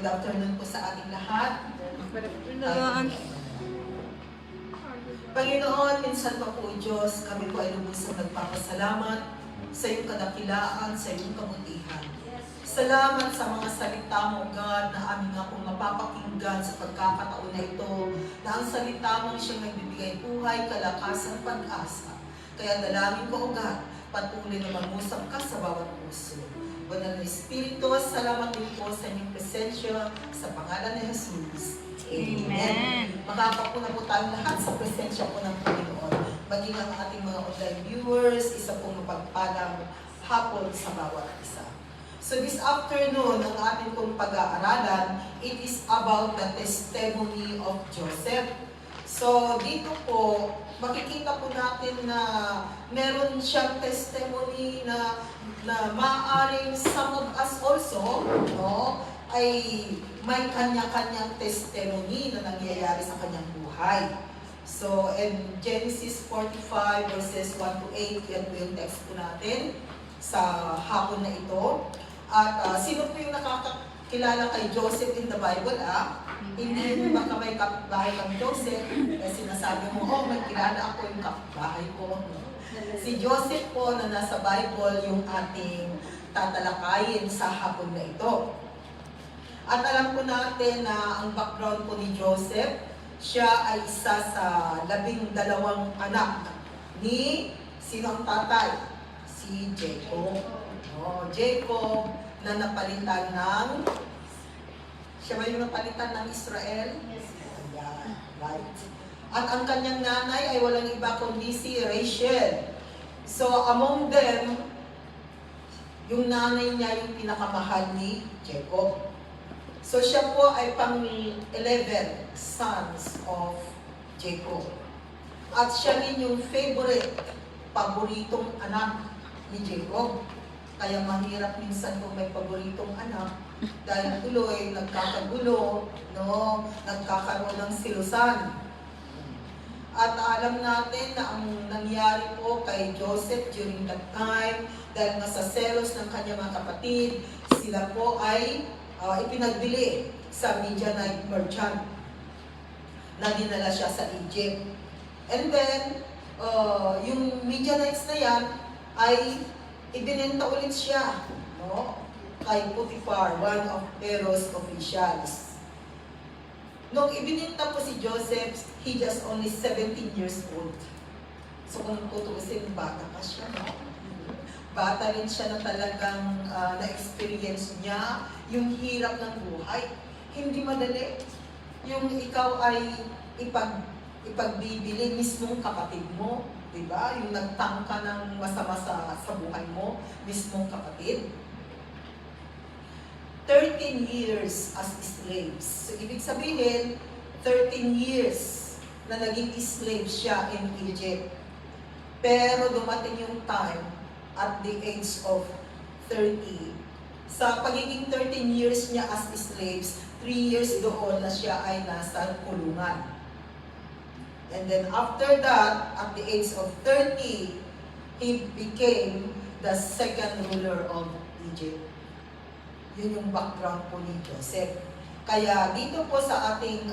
afternoon po sa ating lahat. Panginoon, minsan pa po Diyos, kami po ay lubusang nagpapasalamat sa iyong kadakilaan, sa iyong kabutihan. Salamat sa mga salita mo, God, na aming nga pong mapapakinggan sa pagkakataon na ito, na ang salita mo siyang nagbibigay buhay, kalakasan, pag-asa. Kaya dalangin ko, O God, patuloy na mag-usap ka sa bawat puso. Banal na Espiritu, salamat din po sa inyong presensya sa pangalan ni Jesus. Amen. Makakapuna po tayong lahat sa presensya po ng Panginoon. Maging ang ating mga online viewers, isa pong mapagpalang hapon sa bawat isa. So this afternoon, ang ating pong pag-aaralan, it is about the testimony of Joseph. So dito po, makikita po natin na meron siyang testimony na maaaring some of us also, no, ay may kanya-kanyang testimony na nangyayari sa kanyang buhay. So, in Genesis 45 verses 1 to 8, yan po yung text po natin sa hapon na ito. At sino po yung nakakakilala kay Joseph in the Bible, Hindi mo baka may kapitbahay kang Joseph, sinasabi mo, oh, may kilala ako yung kapitbahay ko. Si Joseph po na nasa Bible yung ating tatalakayin sa hapon na ito. At alam po natin na ang background po ni Joseph, siya ay isa sa 12 anak ni sinong tatay? Si Jacob. Jacob na napalitan ng, siya ba yung napalitan ng Israel? Yes. Ayan, right. At ang kanyang nanay ay walang iba kundi si Rachel. So among them, yung nanay niya yung pinakamahal ni Jacob. So siya po ay pang-11 sons of Jacob. At siya rin yung paboritong anak ni Jacob. Kaya mahirap minsan kung may paboritong anak dahil tuloy nagkakagulo, no? Nagkakaroon ng silusan. At alam natin na ang nangyari po kay Joseph during that time, dahil nga sa selos ng kanyang mga kapatid, sila po ay ipinagbili sa Midianite merchant na dinala siya sa Egypt. And then, yung Midianites na yan ay ibinenta ulit siya, no? Kay Potiphar, one of Pharaoh's officials. Nung ibinenta po si Joseph, he just only 17 years old. So kung tutuusin, bata pa siya, no? Bata rin siya na talagang na-experience niya yung hirap ng buhay. Hindi madali. Yung ikaw ay ipagbibili mismong kapatid mo, di ba? Yung nagtangka ng masama sa buhay mo, mismong kapatid. 13 years as slaves. So, ibig sabihin, 13 years na naging slave siya in Egypt. Pero dumating yung time at the age of 30. Sa pagiging 13 years niya as slaves, 3 years doon na siya ay nasa kulungan. And then after that, at the age of 30, he became the second ruler of Egypt. Yun yung background po ni Joseph. Kaya dito po sa ating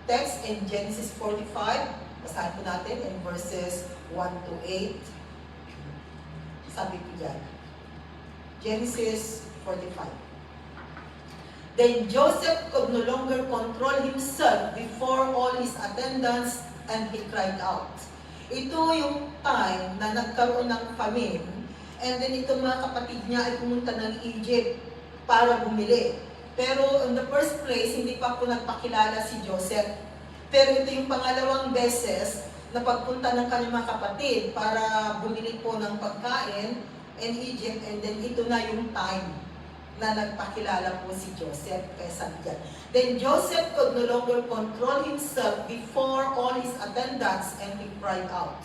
text in Genesis 45, basahin po natin in verses 1 to 8. Sabi ko dyan, Genesis 45. Then Joseph could no longer control himself before all his attendants and he cried out. Ito yung time na nagkaroon ng famine and then itong mga kapatid niya ay pumunta ng Egypt para bumili. Pero in the first place, hindi pa po nagpakilala si Joseph. Pero ito yung pangalawang beses na pagpunta ng kanyang mga kapatid para bumili po ng pagkain in Egypt, and then ito na yung time na nagpakilala po si Joseph. Kaya sabi dyan, then Joseph could no longer control himself before all his attendants and he cried out,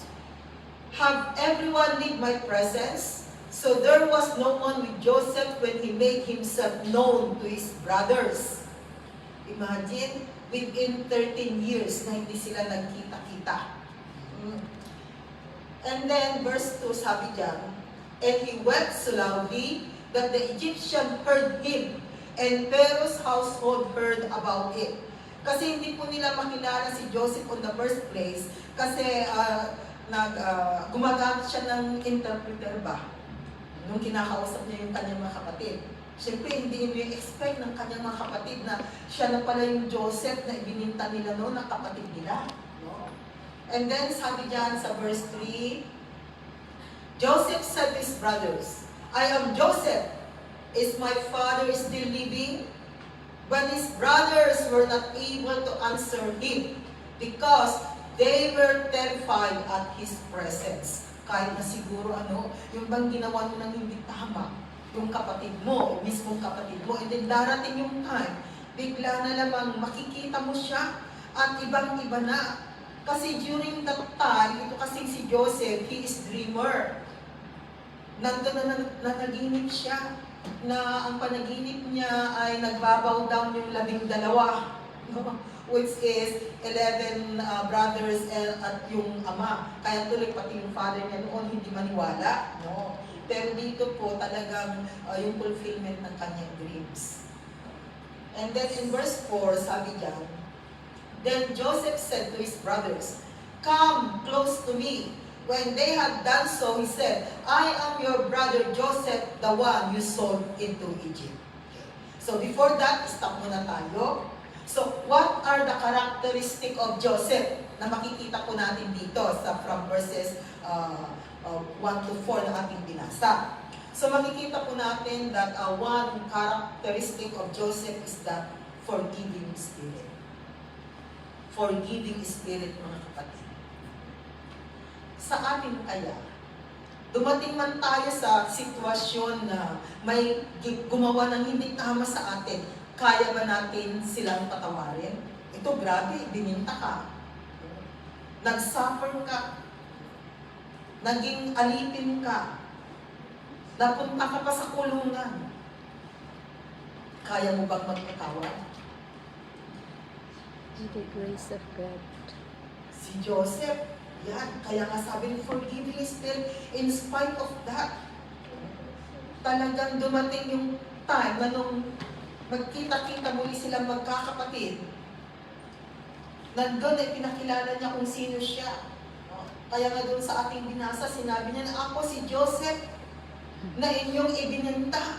have everyone leave my presence? So there was no one with Joseph when he made himself known to his brothers. Imagine, within 13 years na hindi sila nagkita-kita. And then verse 2 sabi dyan, and he wept so loudly that the Egyptian heard him, And Pharaoh's household heard about it. Kasi hindi po nila makilala si Joseph on the first place kasi gumagamit siya ng interpreter ba? Nung kinakausap niya yung kanyang mga kapatid. Siyempre, hindi nyo expect ng kanyang mga kapatid na siya na pala yung Joseph na ibininta nila noon na kapatid nila. No? And then, sabi diyan sa verse 3, Joseph said to his brothers, I am Joseph. Is my father still living? But his brothers were not able to answer him because they were terrified at his presence. Kahit na siguro yung bang ginawa mo ng hindi tama, yung kapatid mo, yung mismong kapatid mo, and then darating yung time, bigla na lamang makikita mo siya at ibang-iba na. Kasi during that time, ito kasing si Joseph, he is dreamer. Nandun na nanaginip siya na ang panaginip niya ay nagbabow down yung 12, no? Which is 11 brothers at yung ama. Kaya tuloy pati yung father niya noon hindi maniwala. No? Pero dito po talagang yung fulfillment ng kanyang dreams. And then in verse 4, sabi diyan, Then Joseph said to his brothers, Come close to me. When they had done so, he said, I am your brother Joseph, the one you sold into Egypt. Okay. So before that, stop muna tayo. So what are the characteristic of Joseph na makikita po natin dito from verses 1 to 4 na ating binasa? So makikita po natin that one characteristic of Joseph is that forgiving spirit. Forgiving spirit, mga kapatid. Sa atin kaya, dumating man tayo sa sitwasyon na may gumawa ng hindi tama sa atin, kaya ba natin silang patawarin? Ito, grabe, bininta ka. Nag-suffer ka. Naging alipin ka. Napunta ka pa sa kulungan. Kaya mo bang magpatawad? With the grace of God. Si Joseph, yan, kaya nga sabi ni forgiving spirit, in spite of that, talagang dumating yung time na nung magkita-kita muli silang magkakapatid, nandun ay pinakilala niya kung sino siya. Kaya nga doon sa ating binasa, sinabi niya na ako si Joseph na inyong ibininta.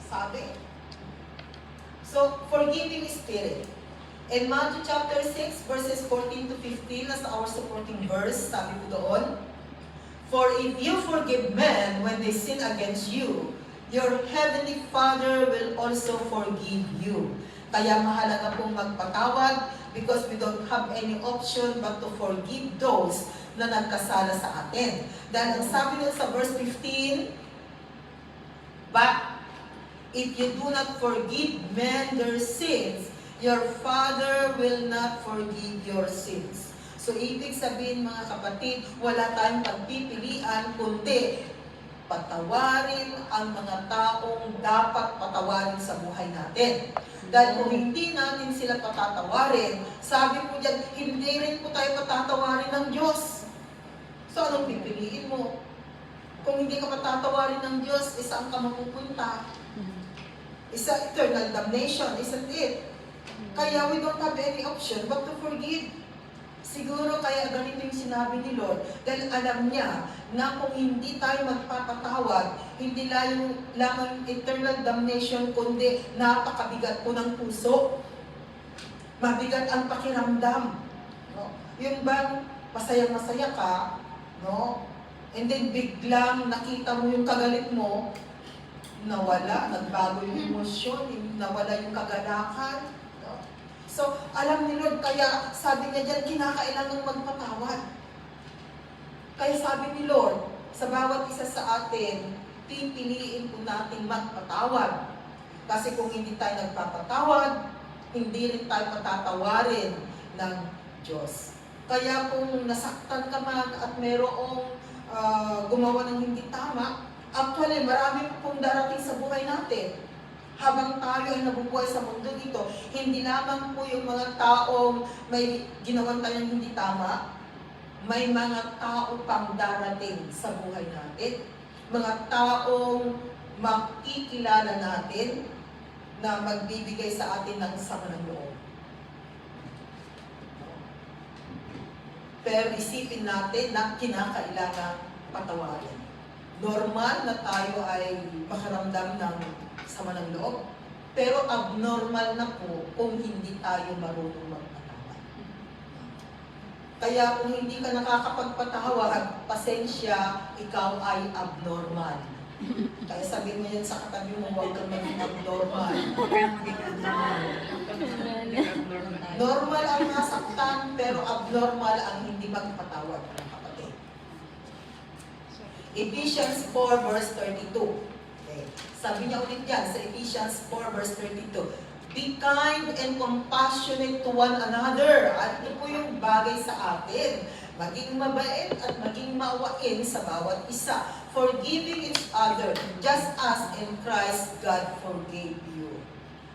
Sabi. So, forgiving spirit. In Matthew chapter 6, verses 14 to 15, as our supporting verse, sabi po doon, For if you forgive men when they sin against you, your heavenly Father will also forgive you. Kaya mahalaga pong magpatawad because we don't have any option but to forgive those na nagkasala sa atin. Dahil ang sabi doon sa verse 15, But if you do not forgive men their sins, your Father will not forgive your sins. So, ibig sabihin mga kapatid, wala tayong pagpipilian, kundi patawarin ang mga taong dapat patawarin sa buhay natin. Dahil kung hindi natin sila patatawarin, sabi po dyan, hindi rin po tayo patatawarin ng Diyos. So, anong pipiliin mo? Kung hindi ka patatawarin ng Diyos, saan ka mapupunta? Isa eternal damnation, isn't it? Kaya we don't have any option but to forgive. Siguro kaya ganito yung sinabi ni Lord. Dahil alam niya na kung hindi tayo magpapatawad, hindi lamang eternal damnation, kundi napakabigat po ng puso. Mabigat ang pakiramdam. No? Yung bang masayang-masaya ka, no? And then biglang nakita mo yung kagalit mo, nawala, nagbago yung emosyon, nawala yung kagalakan. So, alam ni Lord, kaya sabi niya dyan, kinakailangang magpatawad. Kaya sabi ni Lord, sa bawat isa sa atin, pipiliin po natin magpatawad. Kasi kung hindi tayo nagpapatawad, hindi rin tayo patatawarin ng Diyos. Kaya kung nasaktan ka man at merong gumawa ng hindi tama, actually, marami pong darating sa buhay natin. Habang tayo ay nabubuhay sa mundo dito, hindi lamang po yung mga taong may ginawan tayong hindi tama, may mga tao pang darating sa buhay natin. Mga taong makikilala natin na magbibigay sa atin ng sama ng loob. Pero isipin natin na kinakailangan patawarin. Normal na tayo ay makaramdam ng sama ng loob, pero abnormal na po kung hindi tayo marunong magpatawad. Kaya kung hindi ka nakakapagpatawad, pasensya, ikaw ay abnormal. Kaya sabihin mo yan sa katabi mo, huwag kang maging abnormal. Normal ang nasaktan, pero abnormal ang hindi magpatawad, mga kapatid. Ephesians 4 verse 32. Okay. Sabi niya ulit yan sa Ephesians 4 verse 32. Be kind and compassionate to one another. At ito po yung bagay sa atin. Maging mabait at maging maawain sa bawat isa. Forgiving each other, just as in Christ God forgave you.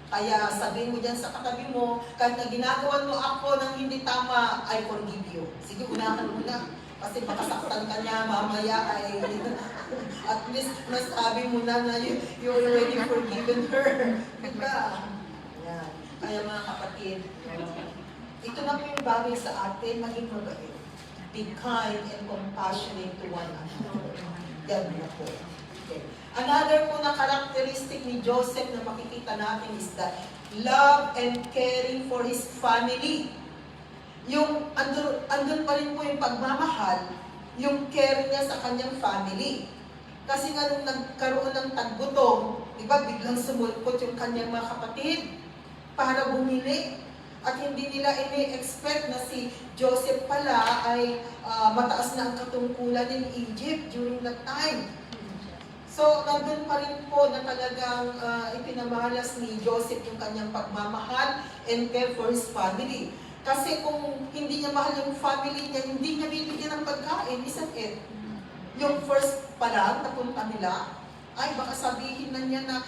Kaya sabihin mo dyan sa katabi mo, kahit na ginagawan mo ako ng hindi tama, I forgive you. Sige, unahan mo na. Kasi makasaktan ka niya, mamaya ay at least nasabi mo na you already forgiven her. Diba? Yan. Kaya mga kapatid, ito na po yung bagay sa atin, maging mabait. Be kind and compassionate to one another. Yan na po. Okay. Another po na characteristic ni Joseph na makikita natin is that love and caring for his family. Yung andun pa rin po yung pagmamahal, yung care niya sa kanyang family. Kasi nga nung nagkaroon ng taggutom, di ba, biglang sumulpot yung kanyang mga kapatid para bumili. At hindi nila ini-expect na si Joseph pala ay mataas na ang katungkulan in Egypt during that time. So, nandun pa rin po na talagang ipinamalas ni Joseph yung kanyang pagmamahal and care for his family. Kasi kung hindi niya mahal yung family niya, hindi niya bibigyan ng pagkain, isn't it? Yung first pa lang, napunta nila, ay baka sabihin na niya na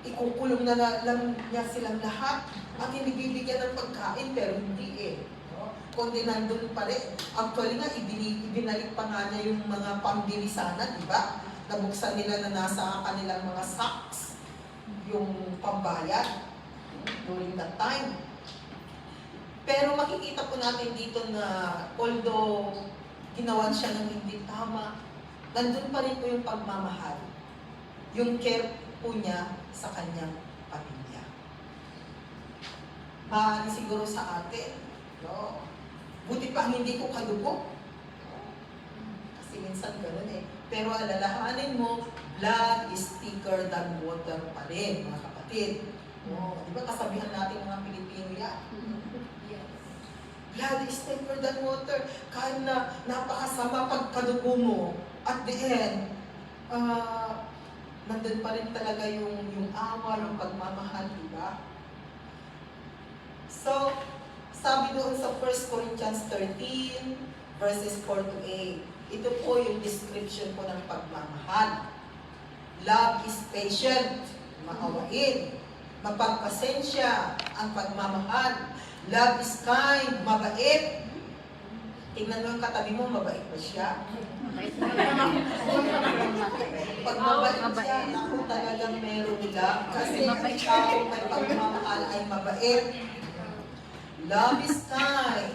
ikukulong na lang niya silang lahat at ibibigyan ng pagkain, pero hindi eh. No? Kundi nandun pa rin. Actually nga, ibinalik pa nga niya yung mga pambili sana, di ba? Nabuksan nila na nasa kanilang mga sacks, yung pambayad during that time. Pero makikita po natin dito na although ginawan siya ng hindi tama, nandun pa rin po yung pagmamahal. Yung care po niya sa kanyang pamilya. Maaari siguro sa atin, no? Buti pa hindi ko kadugo. Kasi minsan gano'n eh. Pero alalahanin mo, blood is thicker than water pa rin, mga kapatid. No? Di ba kasabihan natin mga Pilipino yan? Blood is thicker than water. Kahit na napakasama pagkadugo mo, at the end, nandun pa rin talaga yung awa, yung pagmamahal, di ba? So, sabi doon sa 1 Corinthians 13, verses 4 to 8, ito po yung description po ng pagmamahal. Love is patient, maawain, mapagpasensya ang pagmamahal. Love is kind, mabait. Tingnan mo yung katabi mo, mabait ba siya? Pag mabait siya, ako talagang meron nila. Kasi ang tao may pagmamahal ay mabait. Love is kind.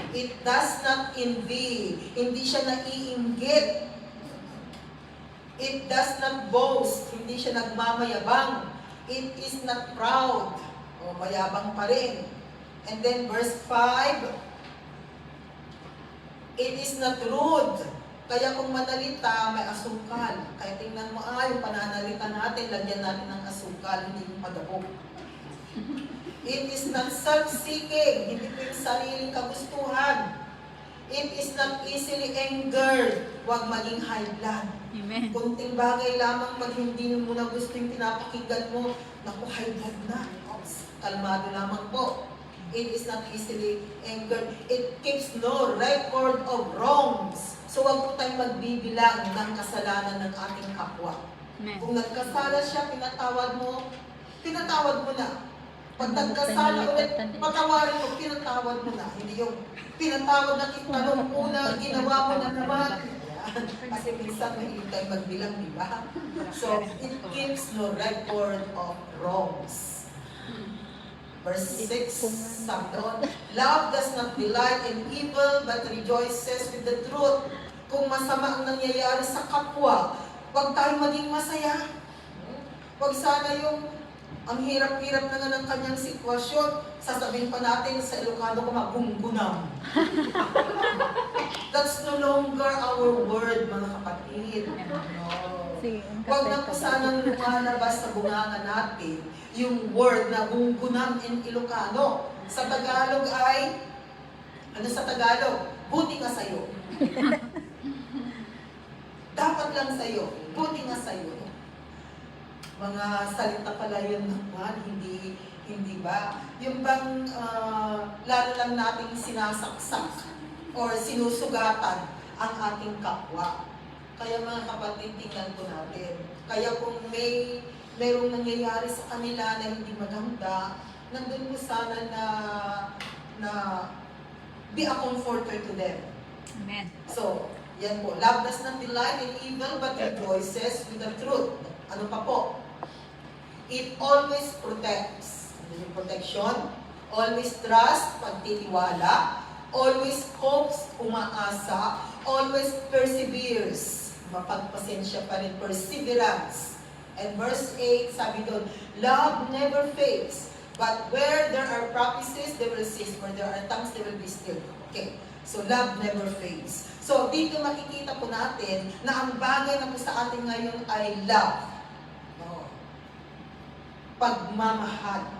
It does not envy. Hindi siya naiinggit. It does not boast. Hindi siya nagmamayabang. It is not proud. O, mayabang pa rin. And then verse 5, it is not rude. Kaya kung manalita, may asukal. Kaya tingnan mo, yung pananalita natin, lagyan natin ng asukal, hindi yung padabog. It is not self-seeking. Hindi po yung sariling kagustuhan. It is not easily angered. Huwag maging high blood. Amen. Kunting bagay lamang pag hindi mo na gusto yung pinapakinggan mo, naku, high blood na. Kalmado lamang po. It is not easily angered. It keeps no record of wrongs. So huwag po tayong magbibilang ng kasalanan ng ating kapwa. Amen. Kung nagkasala siya, pinatawad mo na. Pag nagkasala ulit, patawarin mo, pinatawad mo na. Hindi yung pinatawad na kita nung una, ginawa mo na naman. Kasi minsan mahintay magbilang, di ba? So, it keeps no record of wrongs. Verse 6, sabi doon, love does not delight in evil, but rejoices with the truth. Kung masama ang nangyayari sa kapwa, huwag tayong maging masaya. Huwag sana yung ang hirap-hirap na nga ng kanyang sitwasyon, sasabihin pa natin sa Ilocano ko magunggunam. That's no longer our word, mga kapatid. No. Huwag na po sanang lumalabas sa bunganga natin yung word na gunggunam in Ilocano. Sa Tagalog ay, ano sa Tagalog? Buti nga sa'yo. Dapat lang sa'yo. Buti nga sa'yo. Mga salita pala yun naman, hindi ba? Yung bang lalo lang nating sinasaksak or sinusugatan ang ating kapwa. Kaya mga kapatid, tingnan po natin. Kaya kung mayroong nangyayari sa kanila na hindi maganda, nandun po sana na be a comforter to them. Amen. So, yan po. Love does not delight in evil but rejoices with the truth. Ano pa po? It always protects. Ano yung protection? Always trust, pagtitiwala. Always hopes, umaasa. Always perseveres. Mapagpasensya pa rin, perseverance. And verse 8, sabi doon, love never fails. But where there are promises, they will cease. Where there are tongues, they will be still. Okay. So, love never fails. So, dito makikita po natin na ang bagay na po sa atin ngayon ay love. No. Pagmamahal.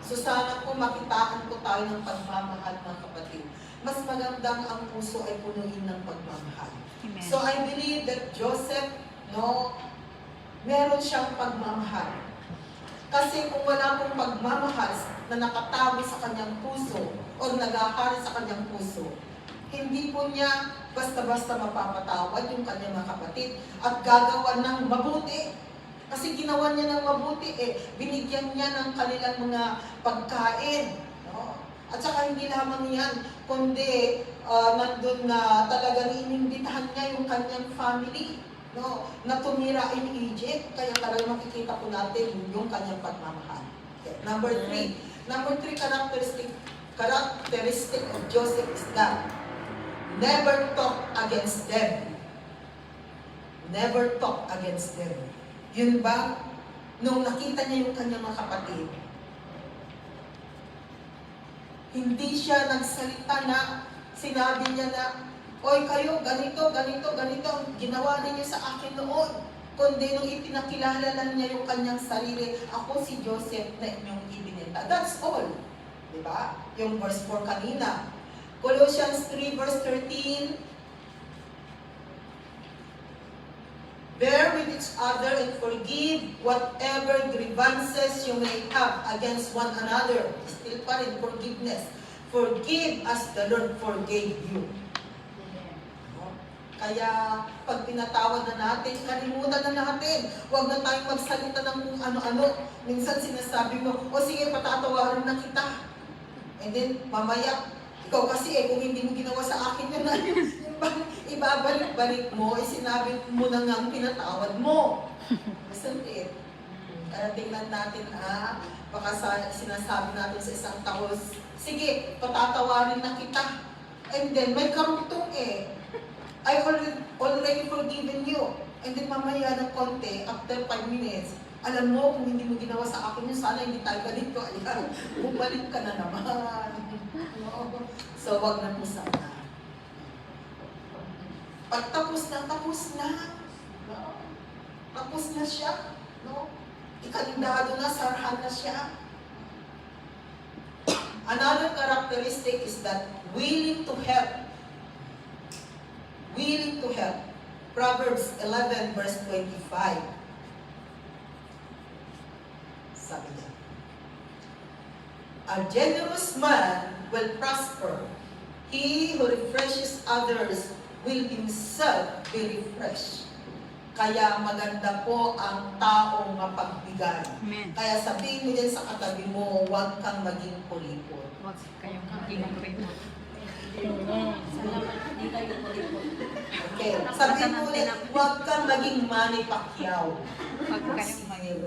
So, sana po makitaan po tayo ng pagmamahal, mga kapatid. Mas magandang ang puso ay punuin ng pagmamahal. Amen. So, I believe that Joseph, no, meron siyang pagmamahal. Kasi kung wala pong pagmamahal na nakatago sa kanyang puso o nagahari sa kanyang puso, hindi po niya basta-basta mapapatawad yung kanyang mga kapatid at gagawa ng mabuti. Kasi ginawa niya ng mabuti, binigyan niya ng kanilang mga pagkain. No? At saka hindi lamang yan, kundi nandun na talagang inimbitahan niya yung kanyang family. No, na tumira in Egypt, kaya talagang makikita po natin yung kanyang pagmamahal. Okay. Number 3 characteristic of Joseph is that never talk against them. Never talk against them. Yun ba? Nung nakita niya yung kanyang mga kapatid, hindi siya nagsalita na sinabi niya na, oy kayo, ganito ang ginawa ninyo sa akin noon. Kundi nung ipinakilala lang niya yung kanyang sarili, ako si Joseph na inyong ibinenta. That's all. Diba? Yung verse 4 kanina. Colossians 3 verse 13, bear with each other and forgive whatever grievances you may have against one another. Still pa rin, forgiveness. Forgive as the Lord forgave you. Kaya, pag pinatawad na natin, kalimutan na natin. Huwag na tayong magsalita ng kung ano-ano. Minsan sinasabi mo, o sige, patatawarin na kita. And then, mamaya, ikaw kasi kung hindi mo ginawa sa akin yun, ibabalik-balik mo, sinabi mo na nga ang pinatawad mo. Isn't it? Kaya tingnan natin, baka sinasabi natin sa isang tao, sige, patatawarin na kita. And then, may karugtong I already forgiven you. And then mamaya ng konti, after 5 minutes, alam mo, kung hindi mo ginawa sa akin yun, sana hindi tayo ganito. Ayan, bumalik ka na naman. No? So, wag na po sana. Pag tapos na. No? Tapos na siya. No? Ikandado na, sarhan na siya. Another characteristic is that willing to help. Willing to help. Proverbs 11 verse 25. Sabi niya, a generous man will prosper. He who refreshes others will himself be refreshed. Kaya maganda po ang taong mapagbigay. Amen. Kaya sabihin mo dyan sa katabi mo, huwag kang maging kuripot. Huwag kayong maging kuripot. Okay, sabihin mo ulit, huwag kang maging Manny Pacquiao. Huwag kayong maging.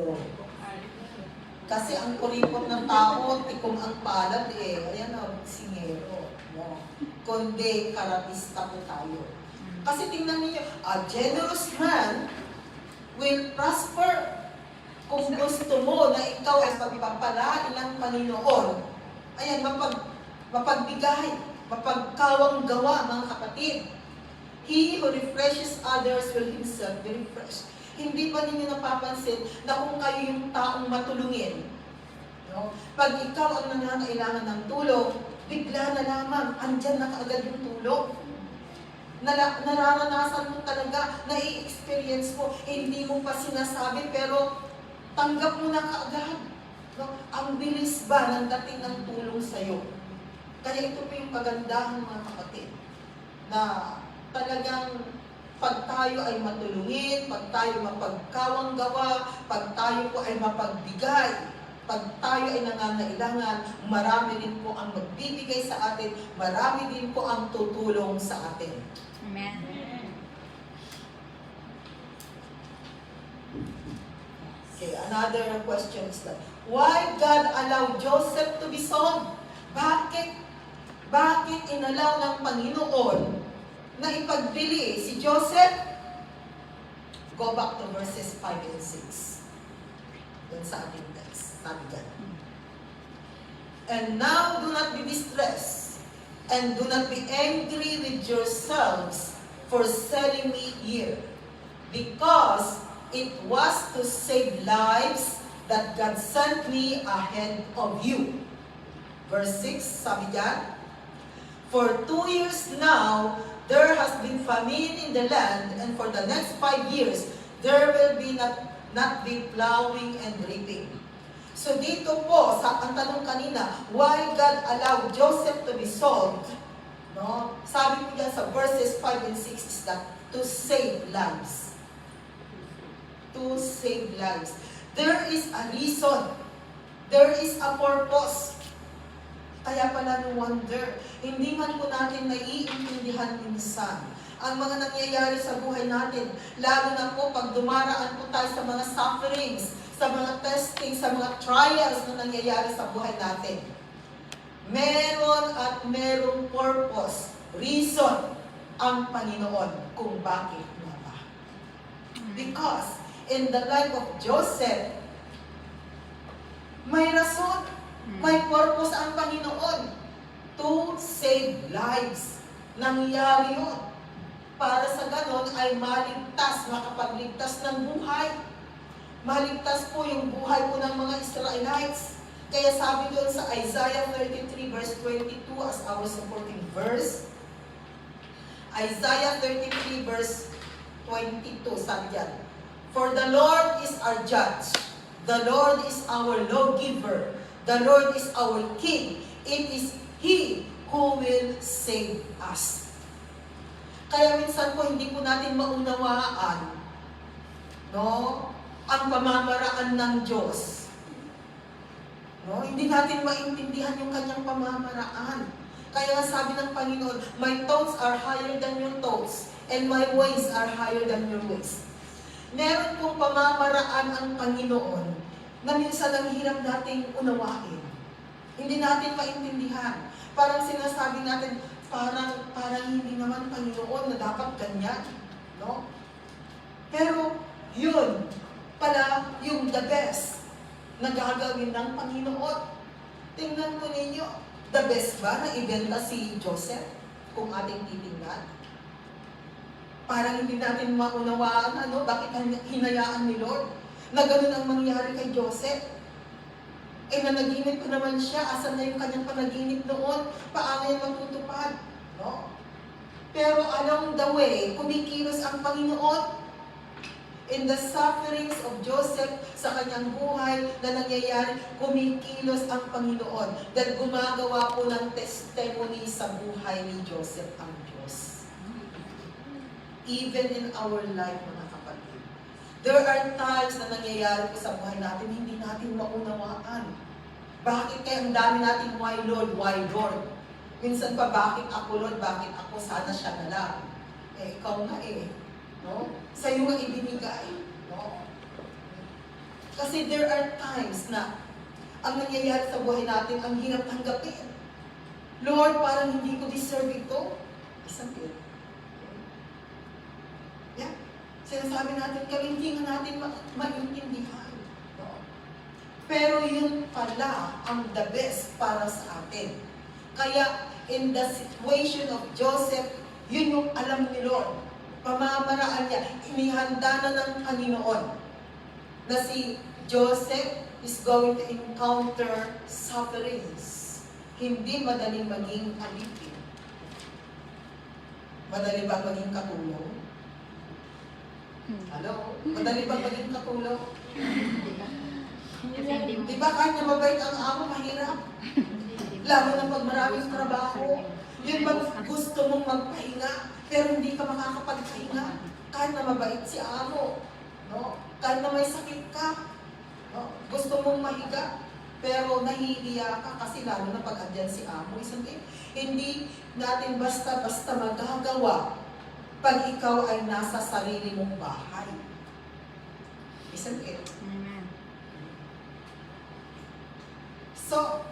Kasi ang kuripot ng tao, tikom ang palad eh. Ayan o, singero. No? Kundi, karapista po tayo. Kasi tingnan niyo, a generous man will prosper. Kung gusto mo na ikaw ay pagpapalain ng Panginoon, ayan, mapagbigay, mapagkawang gawa, mga kapatid. He who refreshes others will himself be refreshed. Hindi ba ninyo napapansin na kung kayo yung taong matulungin, no? Pag ikaw ang nangangailangan ng tulong, bigla na lamang, andyan na kaagad yung tulong. Nararanasan mo talaga, nai-experience mo, hindi mo pa sinasabi, pero tanggap mo na kaagad. No? Ang bilis ba ng dating ng tulong sa'yo? Kaya ito po yung kagandahan, mga kapatid, na talagang pag tayo ay matulungin, pag tayo mapagkawang gawa, pag tayo po ay mapagbigay, pag tayo ay nangangailangan, marami din po ang magbibigay sa atin, marami din po ang tutulong sa atin. Amen. Okay, another question is that, why God allowed Joseph to be sold? Bakit inalaw ng Panginoon na ipagbili si Joseph? Go back to verses 5 and 6. Doon sa ating text. Sabi dyan. And now do not be distressed, and do not be angry with yourselves for selling me here, because it was to save lives that God sent me ahead of you. Verse 6, sabi dyan, for 2 years now, there has been famine in the land, and for the next 5 years, there will be not be plowing and reaping. So dito po, ang tanong kanina, why God allowed Joseph to be sold? No? Sabi po dyan sa verses 5 and 6 is that to save lives. To save lives. There is a reason. There is a purpose. Kaya pala no wonder, hindi man po natin naiintindihan minsan ang mga nangyayari sa buhay natin. Lalo na po pag dumaraan po tayo sa mga sufferings, sa mga testing, sa mga trials na nangyayari sa buhay natin. Meron at merong purpose, reason ang Panginoon kung bakit nga ba. Because in the life of Joseph, may rason, may purpose ang Panginoon to save lives. Nangyari yun. Para sa ganon ay maligtas, makapagligtas ng buhay. Maligtas po yung buhay po ng mga Israelites. Kaya sabi doon sa Isaiah 33 verse 22 as our supporting verse, Isaiah 33 verse 22, sabi diyan, for the Lord is our judge, the Lord is our lawgiver, the Lord is our king, it is He who will save us. Kaya minsan po hindi po natin maunawaan, no, ang pamamaraan ng Diyos. No, hindi natin maintindihan yung kanyang pamamaraan. Kaya sabi ng Panginoon, my thoughts are higher than your thoughts, and my ways are higher than your ways. Meron pong pamamaraan ang Panginoon na minsan ang hirap nating unawain. Hindi natin maintindihan. Parang sinasabi natin, parang hindi naman Panginoon na dapat ganyan. No? Pero yun pala yung the best na gagawin ng Panginoon. Tingnan po ninyo, the best ba na ibenta si Joseph kung ating titingnan? Parang hindi natin maunawaan, bakit hinayaan ni Lord na ganun ang mangyari kay Joseph. Nanaginip pa naman siya, asan na yung kanyang panaginip noon, paano yung matutupad? No? Pero along the way, kumikilos ang Panginoon. In the sufferings of Joseph sa kanyang buhay na nangyayari, kumikilos ang Panginoon dahil gumagawa po ng testimony sa buhay ni Joseph ang Diyos. Even in our life, mga kapatid. There are times na nangyayari po sa buhay natin, hindi natin maunawaan. Bakit kaya ang dami natin, why Lord, why Lord? Minsan pa, bakit ako Lord, bakit ako, sana siya na lang. Ikaw nga no? Sa iyo nga ibinigay. No? Kasi there are times na ang nangyayari sa buhay natin, ang hirap tanggapin. Lord, parang hindi ko deserve ito. Isang bit. Yeah. Sinasabi natin, kami hindi nga natin maintindihan. No? Pero yun pala ang the best para sa atin. Kaya, in the situation of Joseph, yun yung alam ni Lord. Pamamaraan niya, inihanda na ng Panginoon na si Joseph is going to encounter sufferings. Hindi madaling maging alipin. Madali ba maging katulong? Hello? Madali ba maging katulong? Di ba kahit na mabait ang amo, mahirap? Lalo na pag maraming trabaho. Yun ba gusto mong magpahinga, pero hindi ka makakapagpahinga? Kahit na mabait si amo. No? Kahit na may sakit ka. No? Gusto mong mahiga, pero nahihiya ka kasi lalo na pag andyan si amo. Hindi natin basta-basta magagawa pag ikaw ay nasa sarili mong bahay. Isn't it? Amen. So,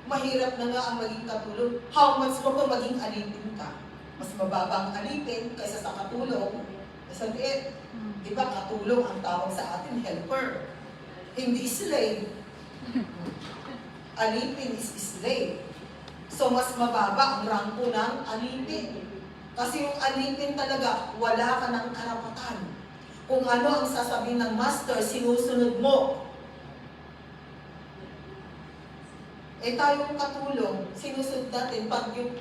mahirap na nga ang maging katulong. How much mo kung maging alipin ka? Mas mababa ang alipin kaysa sa katulong. Isn't it? Di ba katulong ang tawag sa atin, helper. Hindi slave. Alipin is slave. So, mas mababa ang rangko ng alipin. Kasi yung alipin talaga, wala ka ng karapatan. Kung ano ang sasabihin ng master, sinusunod mo. Eh tayong katulong, sinusunod natin pag yung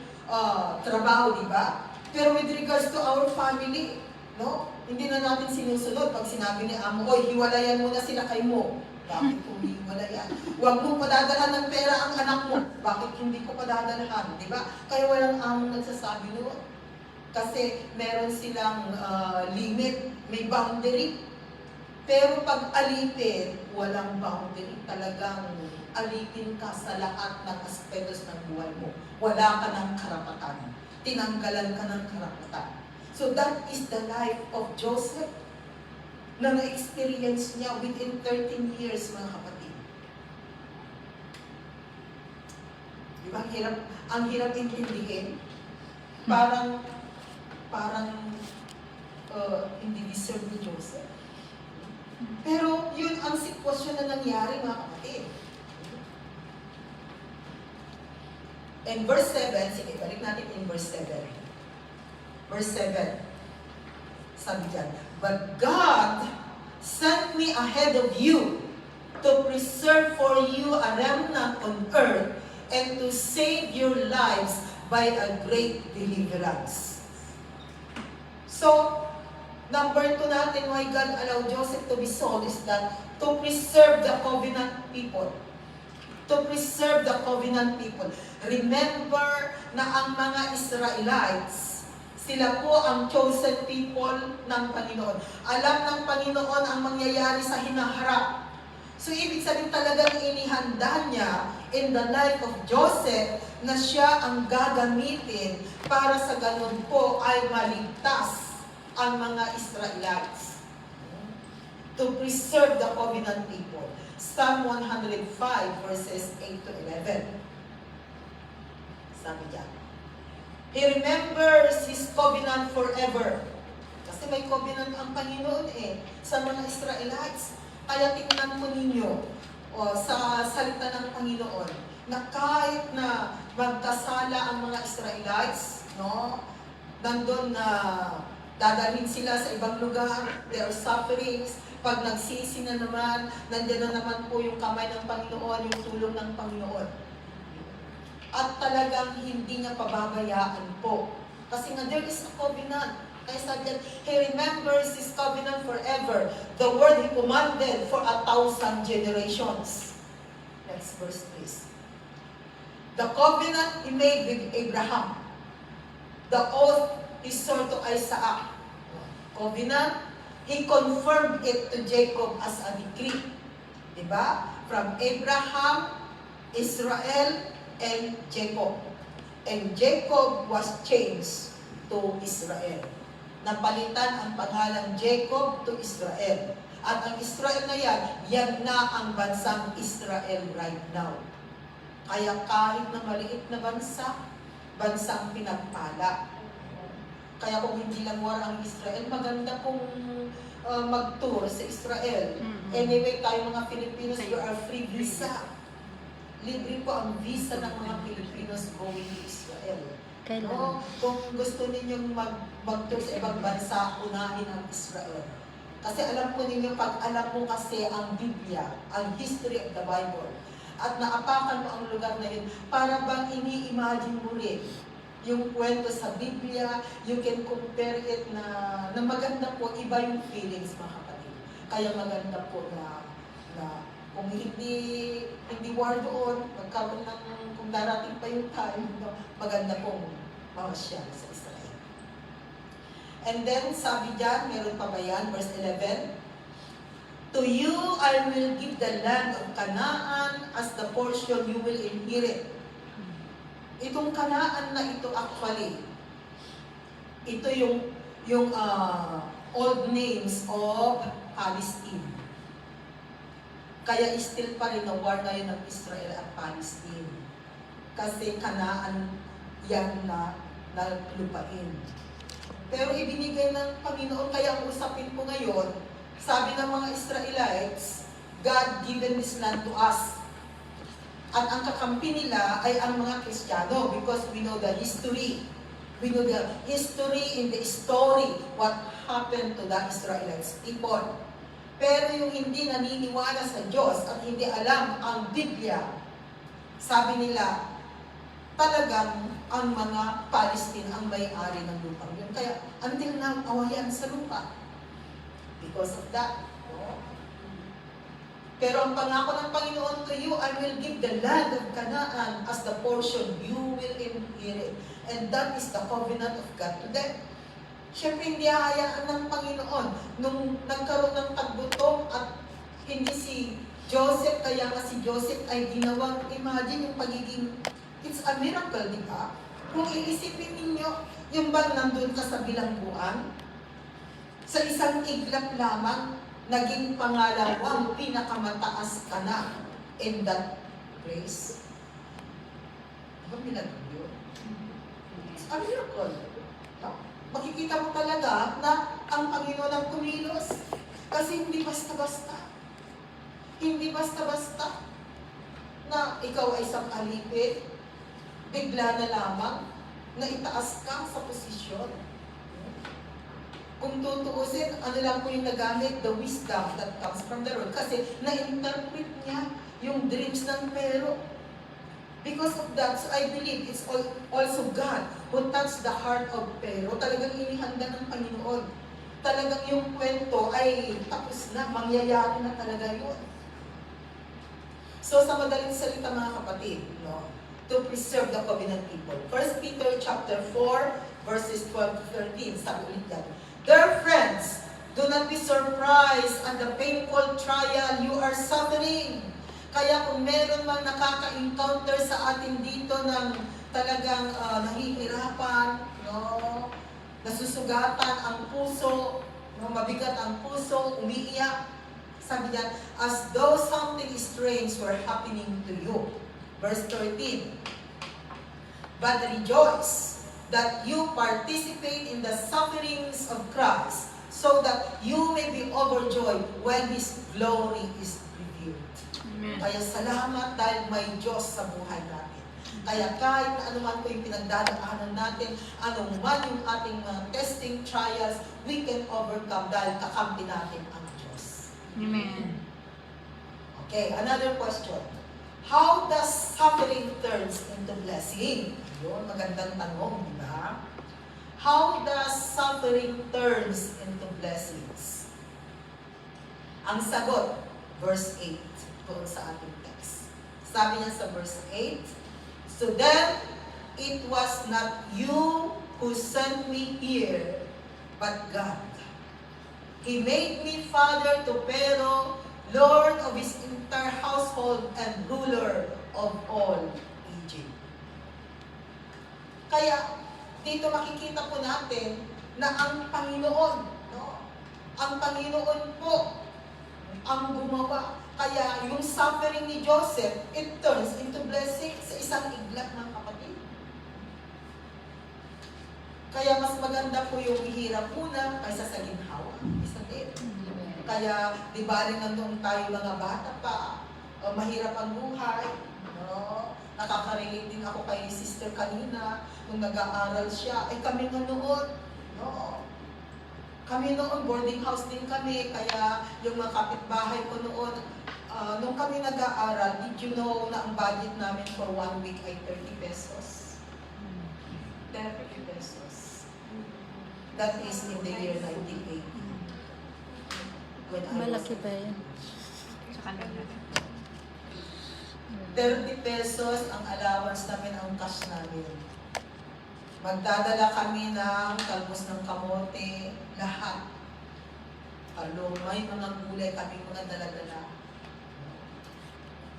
trabaho, di ba? Pero with regards to our family, no? Hindi na natin sinusunod pag sinabi ni amo, oy, hiwalayan mo na sila kay mo. Bakit kung hiwalayan? Huwag mong padadalhan ng pera ang anak mo. Bakit hindi ko padadalhan? Di ba? Kaya walang among nagsasabi noon. Kasi meron silang limit, may boundary. Pero pag alipin, walang boundary. Talagang alipin ka sa lahat ng aspetos ng buhay mo. Wala ka ng karapatan. Tinanggalan ka ng karapatan. So that is the life of Joseph na na-experience niya within 13 years, mga kapatid. Di ba? Ang hirap intindihin. Parang hindi deserve ni Joseph. Pero yun ang sitwasyon na nangyari, mga kapatid. In verse 7, sige, balik natin in verse 7. Verse 7, sabi dyan, but God sent me ahead of you to preserve for you a remnant on earth and to save your lives by a great deliverance. So, number 2 natin why God allowed Joseph to be sold is that to preserve the covenant people. To preserve the covenant people. Remember na ang mga Israelites, sila po ang chosen people ng Panginoon. Alam ng Panginoon ang mangyayari sa hinaharap. So, ibig sabihin talagang inihanda niya in the life of Joseph na siya ang gagamitin para sa ganun po ay maligtas ang mga Israelites. To preserve the covenant people. Psalm 105 verses 8 to 11. Sabi diyan, He remembers His covenant forever. Kasi may covenant ang Panginoon sa mga Israelites. Kaya tingnan po ninyo sa salita ng Panginoon na kahit na magkasala ang mga Israelites, no, nandun na dadalhin sila sa ibang lugar, there are sufferings. Pag nagsisi na naman, nandiyan na naman po yung kamay ng Panginoon, yung tulong ng Panginoon. At talagang hindi niya pababayaan po. Kasi nga, there is a covenant. Kaya sabi niya, He remembers His covenant forever. The word He commanded for 1,000 generations. Next verse, please. The covenant He made with Abraham. The oath He swore to Isaac. Covenant, He confirmed it to Jacob as a decree. Diba? From Abraham, Israel, and Jacob. And Jacob was changed to Israel. Napalitan ang pangalang Jacob to Israel. At ang Israel na yan na ang bansang Israel right now. Kaya kahit na maliit na bansang pinagpala. Kaya kung hindi lang war ang Israel, maganda pong mag-tour sa Israel. Anyway, tayo mga Filipinos, you are free visa. Libre po ang visa ng mga Filipinos going to Israel. Kailan? No? Kung gusto ninyong mag-tour sa ibang bansa, unahin ang Israel. Kasi alam po ninyo, pag alam mo kasi ang Biblia, ang history of the Bible, at naapakan mo ang lugar na yun, para bang ini-imagine mo rin yung kwento sa Biblia, you can compare it na maganda po, iba yung feelings mga kapatid. Kaya maganda po na kung hindi war doon, magkaroon ng, kung darating pa yung time, maganda pong mamasyal sa Israel. And then, sabi dyan, meron pa ba yan? Verse 11, to you I will give the land of Canaan as the portion you will inherit. Itong Kanaan na ito actually, ito yung old names of Palestine. Kaya still pa rin na war ngayon ng Israel at Palestine. Kasi Kanaan yan na lupain. Pero ibinigay ng Panginoon, kaya ang usapin po ngayon, sabi ng mga Israelites, God given this land to us. At ang kakampi nila ay ang mga Kristiyano because we know the history. We know the history in the story what happened to the Israelites people. Pero yung hindi naniniwala sa Diyos at hindi alam ang Biblia, sabi nila, talagang ang mga Palestine ang may-ari ng lupa yun. Kaya until now, awayan sa lupa. Because of that. No? Pero ang pangako ng Panginoon to you, I will give the land of Canaan as the portion you will inherit. And that is the covenant of God to them. Siyempre, hindi hayaan ng Panginoon. Nung nagkaroon ng tagbutom at hindi si Joseph, kaya nga si Joseph ay ginawang, imagine yung pagiging, it's a miracle, di ba? Kung iisipin ninyo, yung bang nandun ka sa bilangguan, sa isang iglap lamang, naging pangalawang pinakamataas ka na in that place. Diba pinagod yun? It's a miracle. No? Makikita mo talaga na ang Panginoon ang kumilos. Kasi hindi basta-basta. Hindi basta-basta na ikaw ay isang alipin, bigla na lamang na itaas ka sa posisyon. Kung tutuusin, ano lang po yung nagamit, the wisdom that comes from the Lord. Kasi na-interpret niya yung dreams ng Pero. Because of that, so I believe it's also God who touched the heart of Pero. Talagang inihanda ng Panginoon. Talagang yung kwento ay tapos na, mangyayari na talaga yun. So sa madaling salita mga kapatid, no, to preserve the covenant people. 1 Peter chapter 4, verses 12 to 13, sabi ulit yan. Dear friends, do not be surprised at the painful trial you are suffering. Kaya kung meron mang nakaka-encounter sa atin dito ng talagang nahihirapan, no, nasusugatan ang puso, no, mabigat ang puso, umiiyak, sabi niya, as though something strange were happening to you. Verse 13, but rejoice that you participate in the sufferings of Christ, so that you may be overjoyed when His glory is revealed. Amen. Kaya salamat dahil may Diyos sa buhay natin. Kaya kahit na anuman po yung pinagdadaanan natin, anuman yung ating testing trials, we can overcome dahil kakampi natin ang Diyos. Amen. Okay, another question. How does suffering turns into blessing? Yun, magandang tanong, di ba? How does suffering turns into blessings? Ang sagot, verse 8, doon sa ating text. Sabi niya sa verse 8, so then, it was not you who sent me here, but God. He made me father to Pero, Lord of his entire household and ruler of all Egypt. Kaya, dito makikita po natin na ang Panginoon, no? Ang Panginoon po ang gumawa. Kaya yung suffering ni Joseph, it turns into blessing sa isang iglap ng kapatid. Kaya mas maganda po yung ihirap muna kaysa sa ginhawa. Isa din. Kaya, di ba rin nandun tayo mga bata pa, mahirap ang buhay. No? Nakaka-relate din ako kay sister kanina, nung nag-aaral siya. Kami nga noon, no? Kami noon, boarding house din kami, kaya yung mga kapitbahay ko noon, nung kami nag-aaral, did you know na ang budget namin for 1 week ay 30 pesos? 30 pesos. That is in the year 1980. When I was Malaki ba yan? Sa kanila. 30 pesos ang allowance namin, ang cash namin. Magdadala kami ng talbos ng kamote, lahat. May mga gulay kami mga dala-dala.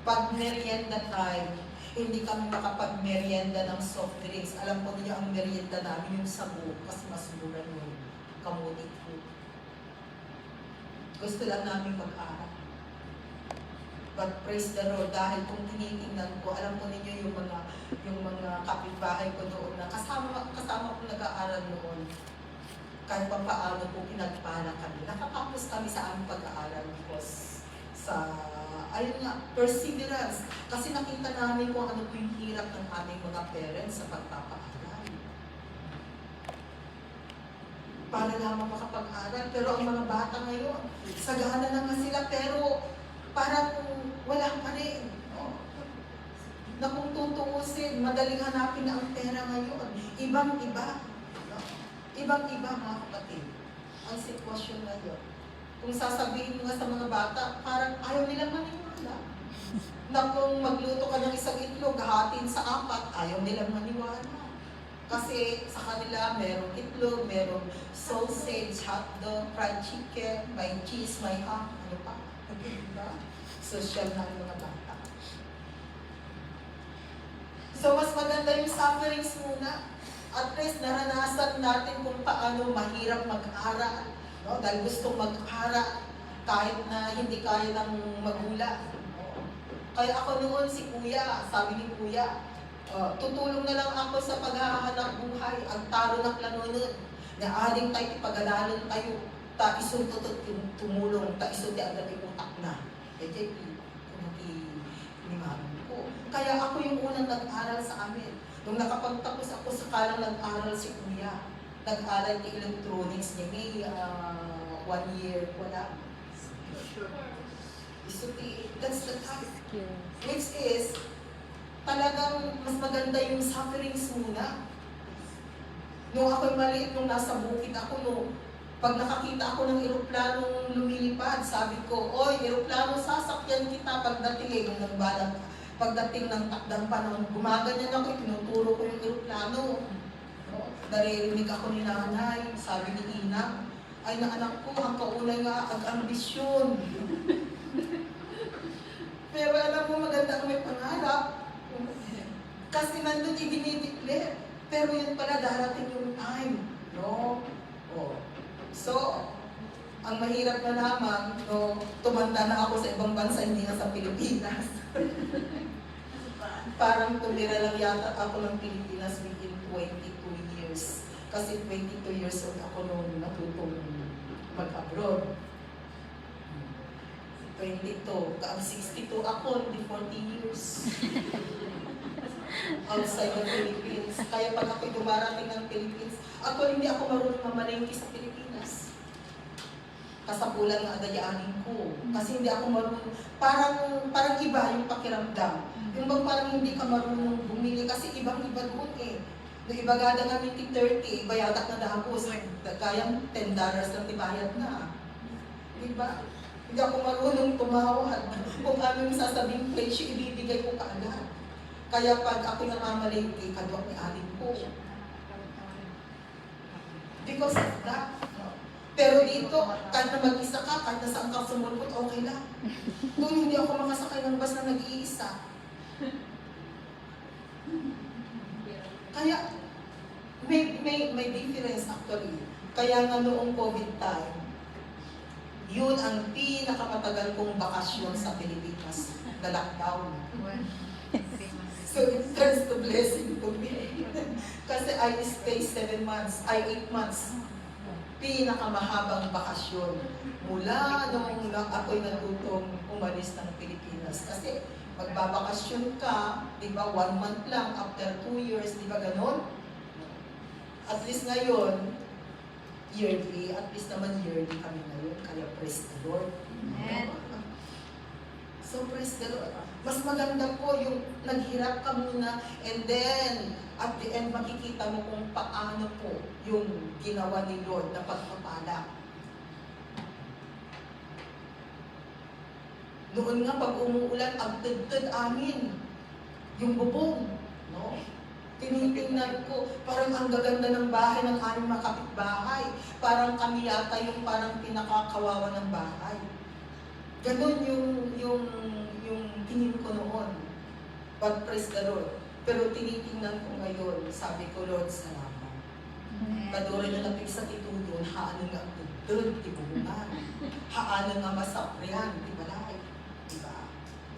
Pag merienda time, hindi kami makapag-merienda ng soft drinks. Alam ko niyo ang merienda namin yung sago kasi mas mura yung kamote food. Gusto lang namin mag-aral. But praise the Lord, dahil kung tinitingnan ko, alam ko ninyo yung mga kapitbahay ko doon na kasama ko nag-aaral noon. Kahit pa paano po pinagpala kami. Nakatapos kami sa aming pag-aaral because ayun nga, perseverance. Kasi nakita namin kung ano po yung hirap ng aming mga parents sa pagpapaaral. Para lamang makapag-aral. Pero ang mga bata ngayon, sagana na nga sila pero parang wala pa rin. No? Na kung tutuusin, madaling hanapin na ang pera ngayon. Ibang-iba. No? Ibang-iba mga kapatid. Ang sitwasyon ngayon. Kung sasabihin mo nga sa mga bata, parang ayaw nilang maniwala. Na kung magluto ka ng isang itlog, hahatiin sa 4, ayaw nilang maniwala. Kasi sa kanila, merong itlog, merong sausage, hotdog, fried chicken, may cheese, may ham, ano pa. Diba? Social na ang mga bata. So, mas maganda yung sufferings muna. At least, naranasan natin kung paano mahirap mag-aral. No? Dahil gustong mag-aral kahit na hindi kaya ng magulang. No? Kaya ako noon, si Kuya, sabi ni Kuya, tutulong na lang ako sa paghahanap buhay. Ang talo ng plano nun. Naaling tayo, ipag-alalan tayo. Ta isuntutot yung tumulong, ta isunti agad yung utak na. Kaya ako yung unang nag-aral sa amin. Nung nakapagtapos ako, sakalang nag-aral si Kuya. Nag-aral ni electronics niya. May 1 year, wala. That's the time. Which is, talagang mas maganda yung sufferings muna. Nung ako'y maliit, nung nasa bukid ako, pag nakakita ako ng eroplanong lumilipad, sabi ko, oy, eroplano, sasakyan kita pagdating nung nagbalag. Pagdating ng takdang panahon, gumaganyan ako, tinuturo ko yung eroplano. No? Naririnig ako ni nanay, sabi ni Ina, ay na anak ko, ang kaunay nga, ag-ambisyon. Pero alam mo, maganda ang may pangarap. Kasi nandun i-dinideclare. Pero yun pala, darating yung time. No? Oh. So, ang mahirap na naman, no, tumanda na ako sa ibang bansa, hindi na sa Pilipinas. Parang tumira lang yata ako ng Pilipinas within 22 years. Kasi 22 years old ako nung natutong mag-abroad. 22, ang 62 ako, hindi 40 years. Outside the Philippines. Kaya pag ako'y dumarating ng Philippines, hindi ako marunong mamalengke sa Pilipinas. Kasapulan ng adayanin ko. Kasi hindi ako marunong, parang iba yung pakiramdam. Yung bang parang hindi ka marunong bumili kasi ibang-iba doon eh. Yung iba gada nga 20-30, iba yatak na dahapos. Kayang $10 lang tibayad na. Diba? Hindi ako marunong tumawad. Kung ano yung sasabing presyo, ibibigay ko kaagad. Kaya pag ako namamalengke, kadwak ni aling ko. Because of that. Pero dito, kahit na mag-isa ka, kahit na saan ka sumulpot, okay lang. Doon hindi ako makasakay ng bus na nag-iisa. Kaya, may difference actually. Kaya nga noong COVID time, yun ang pinakamatagal kong bakasyon sa Pilipinas na lockdown. So it turns to blessing to me. Kasi I stay 8 months. Pinakamahabang bakasyon mula nung ako'y natutong umalis ng Pilipinas. Kasi magbabakasyon ka, di ba, 1 month lang, after 2 years, di ba ganon? At least ngayon, yearly, at least naman yearly kami ngayon, kaya praise the Lord. Amen. So praise the Lord. Mas maganda po yung naghirap ka muna and then at the end makikita mo kung paano po yung ginawa ni Lord na pagpapala. Noon nga pag umuulan, ang tudtod amin yung bubong, no? Tinitingnan ko, parang ang gaganda ng bahay ng aming mga kapitbahay. Parang kami yata yung parang pinakakawawa ng bahay. Ganon yung tingin ko noon. But praise the Lord. Pero tinitingnan ko ngayon, sabi ko, Lord, salamat. Kaduro na napig sa titudon, haano nga ang tudtod, tibungan. Haano nga masaprihan, tibalay. Diba?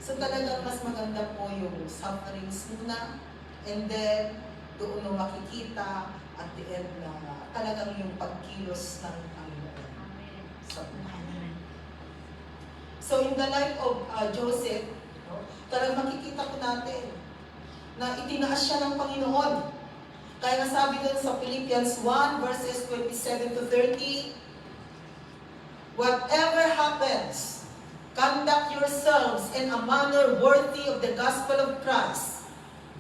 So talagang mas maganda po yung sufferings muna. And then, doon mo makikita at the end na talagang yung pagkilos ng Panginoon sa buhay. So in the life of Joseph, no, talagang makikita po natin na itinaas siya ng Panginoon. Kaya nga sabi doon sa Philippians 1 verses 27 to 30, whatever happens, conduct yourselves in a manner worthy of the gospel of Christ.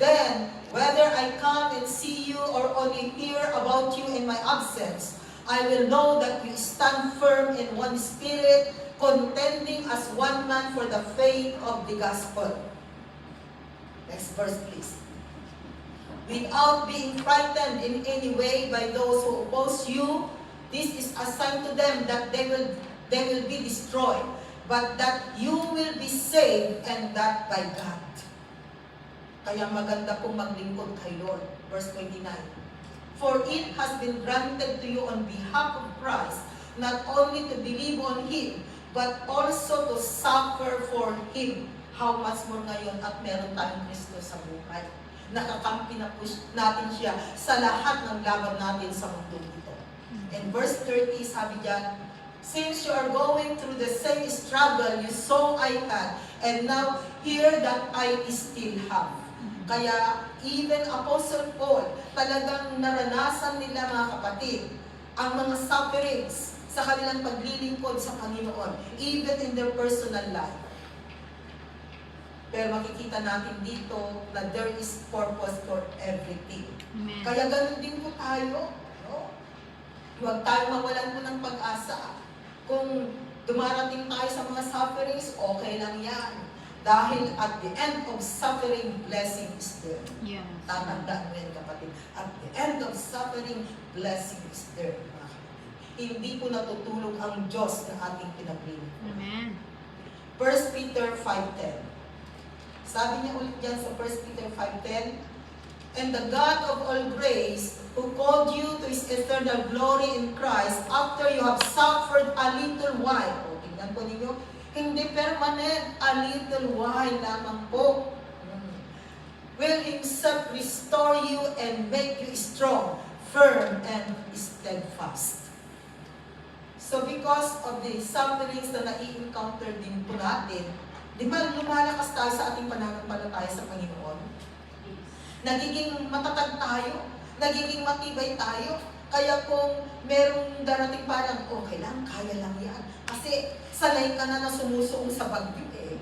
Then, whether I come and see you or only hear about you in my absence, I will know that you stand firm in one spirit, contending as one man for the faith of the gospel. Next verse, please. Without being frightened in any way by those who oppose you, this is a sign to them that they will be destroyed, but that you will be saved, and that by God. Kaya maganda pong maglingkod kay Lord. Verse 29. For it has been granted to you on behalf of Christ, not only to believe on Him, but also to suffer for Him. How much more ngayon at meron tayong Kristo sa buhay. Nakakampi na po natin siya sa lahat ng laban natin sa mundo ito. And verse 30, sabi diyan, since you are going through the same struggle you saw I had, and now hear that I still have. Kaya even Apostle Paul, talagang naranasan nila mga kapatid, ang mga sufferings sa kanilang paglilingkod sa Panginoon, even in their personal life. Pero makikita natin dito na there is purpose for everything. Amen. Kaya ganun din po tayo. No? Huwag tayo mawalan po ng pag-asa. Kung dumarating tayo sa mga sufferings, okay lang yan. Dahil at the end of suffering, blessing is there. Yes. Tatandaan mo yan, kapatid. At the end of suffering, blessing is there, mga kapatid. Hindi po natutulog ang Diyos na ating pinaglingkod. Amen. 1 Peter 5:10. Sabi niya ulit dyan sa 1 Peter 5:10, and the God of all grace, who called you to His eternal glory in Christ, after you have suffered a little while. O, tingnan po ninyo, hindi permanent, a little while lamang po. Will Himself restore you and make you strong, firm, and steadfast. So because of the sufferings na nai-encounter din po natin, di ba lumalakas tayo sa ating pananampalataya sa Panginoon? Nagiging matatag tayo, nagiging matibay tayo. Kaya kung merong darating parang, okay lang, kaya lang yan. Kasi sanay ka na sumusuong sa bagyo eh.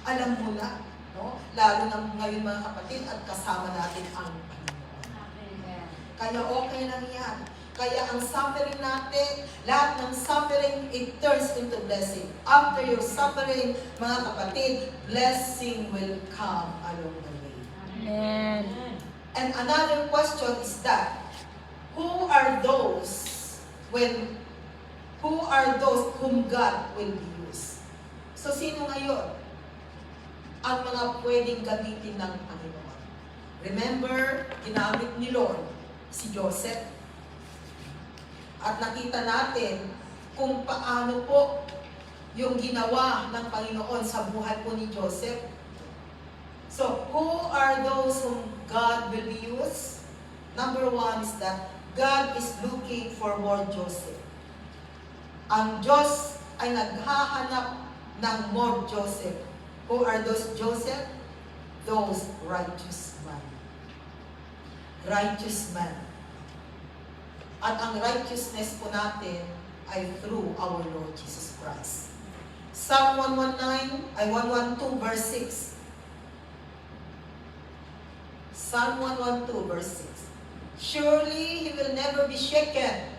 Alam mo na, no? Lalo na ngayon mga kapatid at kasama natin ang Panginoon. Kaya okay lang yan. Kaya ang suffering natin, lahat ng suffering, it turns into blessing. After your suffering, mga kapatid, blessing will come along the way. Amen. And another question is that, who are those whom God will use? So sino ngayon ang mga pwedeng gamitin ng Panginoon? Remember, ginamit ni Lord si Joseph. At nakita natin kung paano po yung ginawa ng Panginoon sa buhay po ni Joseph. So, who are those whom God will use? Number one is that God is looking for more Joseph. Ang Diyos ay naghahanap ng more Joseph. Who are those Joseph? Those righteous men. Righteous men. At ang righteousness po natin ay through our Lord Jesus Christ. Psalm 112 verse 6. Psalm 112 verse 6. Surely he will never be shaken.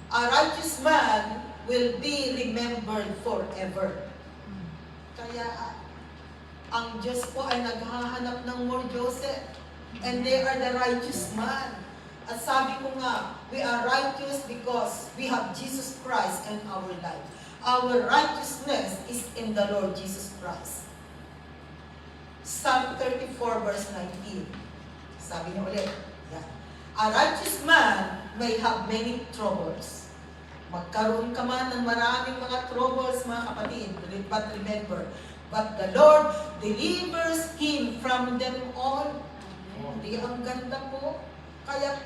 A righteous man will be remembered forever. Kaya ang Diyos po ay naghahanap ng more Joseph. And they are the righteous man. At sabi ko nga, we are righteous because we have Jesus Christ in our life. Our righteousness is in the Lord Jesus Christ. Psalm 34 verse 19. Sabi niya ulit, yan. A righteous man may have many troubles. Magkaroon ka man ng maraming mga troubles, mga kapatid, but remember, but the Lord delivers him from them all. Hindi, ang ganda po. Kaya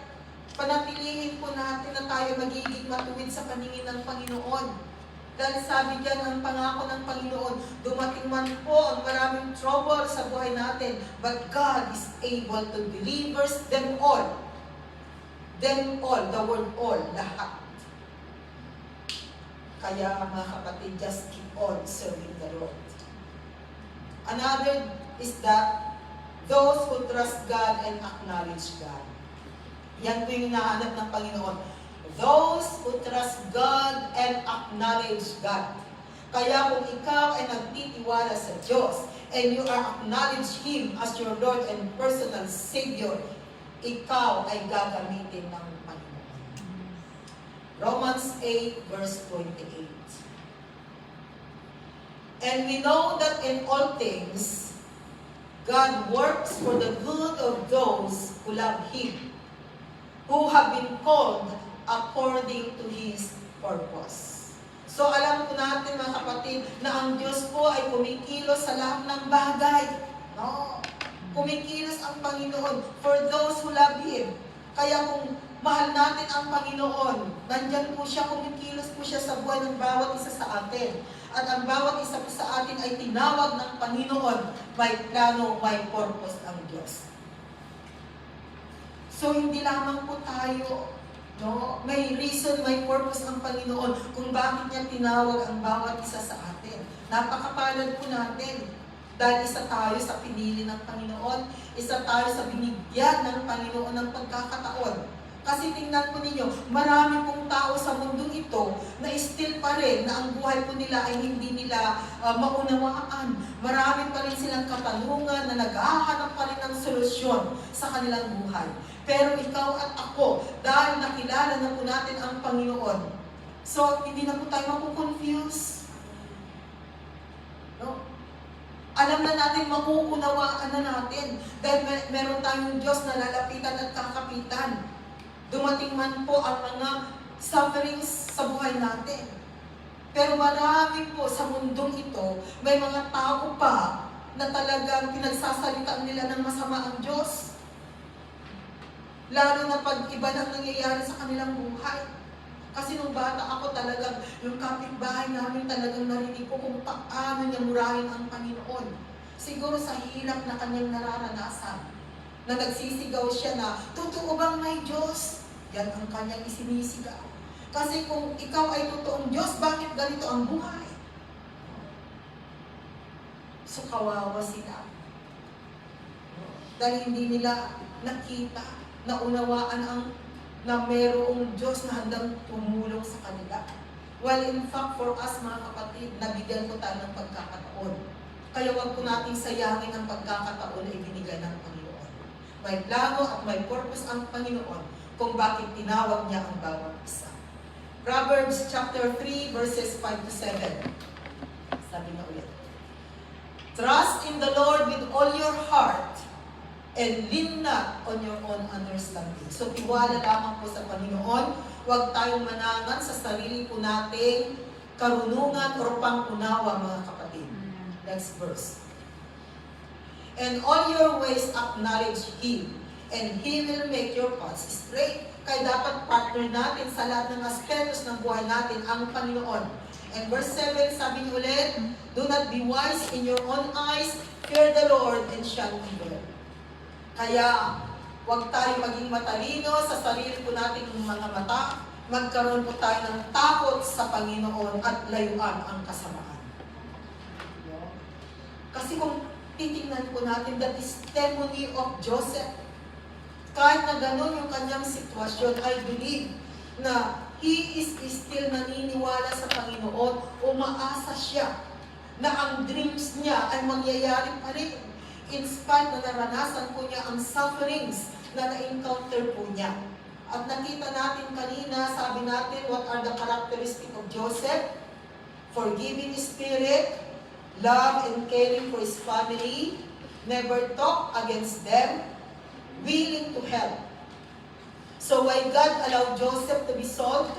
panatilihin po natin na tayo magiging matuwid sa paningin ng Panginoon. Dahil sabi diyan ang pangako ng Panginoon, dumating man po ang maraming trouble sa buhay natin, but God is able to deliver them all. Them all, the word all, lahat. Kaya mga kapatid, just keep on serving the Lord. Another is that those who trust God and acknowledge God. Yan po yung hinahanap ng Panginoon. Those who trust God and acknowledge God. Kaya kung ikaw ay nagtitiwala sa Diyos and you are acknowledge Him as your Lord and personal Savior, ikaw ay gagamitin ng Panginoon. Romans 8 verse 28. And we know that in all things, God works for the good of those who love Him, who have been called according to His purpose. So alam po natin mga kapatid na ang Diyos po ay kumikilos sa lahat ng bagay. No? Kumikilos ang Panginoon for those who love Him. Kaya kung mahal natin ang Panginoon, nandyan po siya, kumikilos po siya sa buhay ng bawat isa sa atin. At ang bawat isa po sa atin ay tinawag ng Panginoon, may plano, may purpose ang Diyos. So hindi lamang po tayo, no? May reason, may purpose ang Panginoon kung bakit niya tinawag ang bawat isa sa atin. Napakapalad po natin. Dahil isa tayo sa pinili ng Panginoon, isa tayo sa binigyan ng Panginoon ng pagkakataon. Kasi tingnan po ninyo, marami pong tao sa mundong ito na still pa rin na ang buhay po nila ay hindi nila maunawaan. Marami pa rin silang katanungan na naghahanap pa rin ng solusyon sa kanilang buhay. Pero ikaw at ako, dahil nakilala na po natin ang Panginoon, so hindi na po tayo makukonfuse. No? Alam na natin, makukunawaan na natin. Dahil meron tayong Diyos na lalapitan at kakapitan. Dumating man po ang mga sufferings sa buhay natin. Pero marami po sa mundong ito, may mga tao pa na talagang pinagsasalitaan nila ng masama ang Diyos. Lalo na pag iba nang nangyayari sa kanilang buhay. Kasi nung bata ako talagang, yung kapitbahay namin talagang narinig ko kung paano niya murahin ang Panginoon. Siguro sa hirap na kanyang nararanasan. Na nagsisigaw siya na, totoo bang may Diyos? Yan ang kanyang isinisigaw. Kasi kung ikaw ay totoong Diyos, bakit ganito ang buhay? So kawawa sila. Dahil hindi nila nakita, naunawaan ang na mayroong Diyos na handang tumulong sa kanila. Well, in fact, for us mga kapatid, nabigyan ko tayo ng pagkakataon. Kaya wag po nating sayangin ang pagkakataon na ibinigay ng Panginoon. May plano at may purpose ang Panginoon kung bakit tinawag niya ang bawat isa. Proverbs chapter 3 verses 5 to 7. Sabi na ulit. Trust in the Lord with all your heart and lean not on your own understanding. So tiwala lamang po sa Panginoon huwag tayong manangan sa sarili po nating karunungan o pangunawa, mga kapatid. Next verse. And all your ways acknowledge Him, and He will make your paths straight. Kaya dapat partner natin sa lahat ng aspetos ng buhay natin ang Panginoon. And verse 7, sabi niyo ulit, do not be wise in your own eyes, fear the Lord and shun evil. Kaya, huwag tayo maging matalino sa sarili po nating mga mata, magkaroon po tayo ng takot sa Panginoon at layuan ang kasamaan. Kasi kung titingnan po natin the testimony of Joseph, kahit na gano'n yung kanyang sitwasyon, I believe na he is still naniniwala sa Panginoon, umaasa siya na ang dreams niya ay mangyayari pa rin. In spite na naranasan po niya ang sufferings na na-encounter po niya. At nakita natin kanina, sabi natin, what are the characteristics of Joseph? Forgiving spirit, love and caring for his family, never talk against them, willing to help. So why God allowed Joseph to be sold?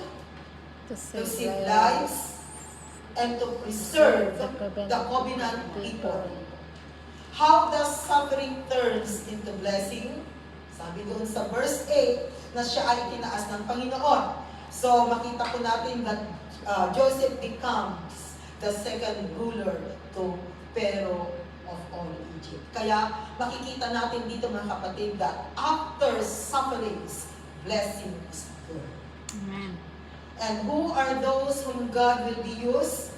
To To save save lives, lives and to preserve the covenant people. How does suffering turns into blessing? Sabi doon sa verse 8 na siya ay itinaas ng Panginoon. So makita po natin that Joseph becomes the second ruler to Pharaoh of all Egypt. Kaya makikita natin dito, mga kapatid, that after sufferings, blessing is there. Amen. And who are those whom God will be used?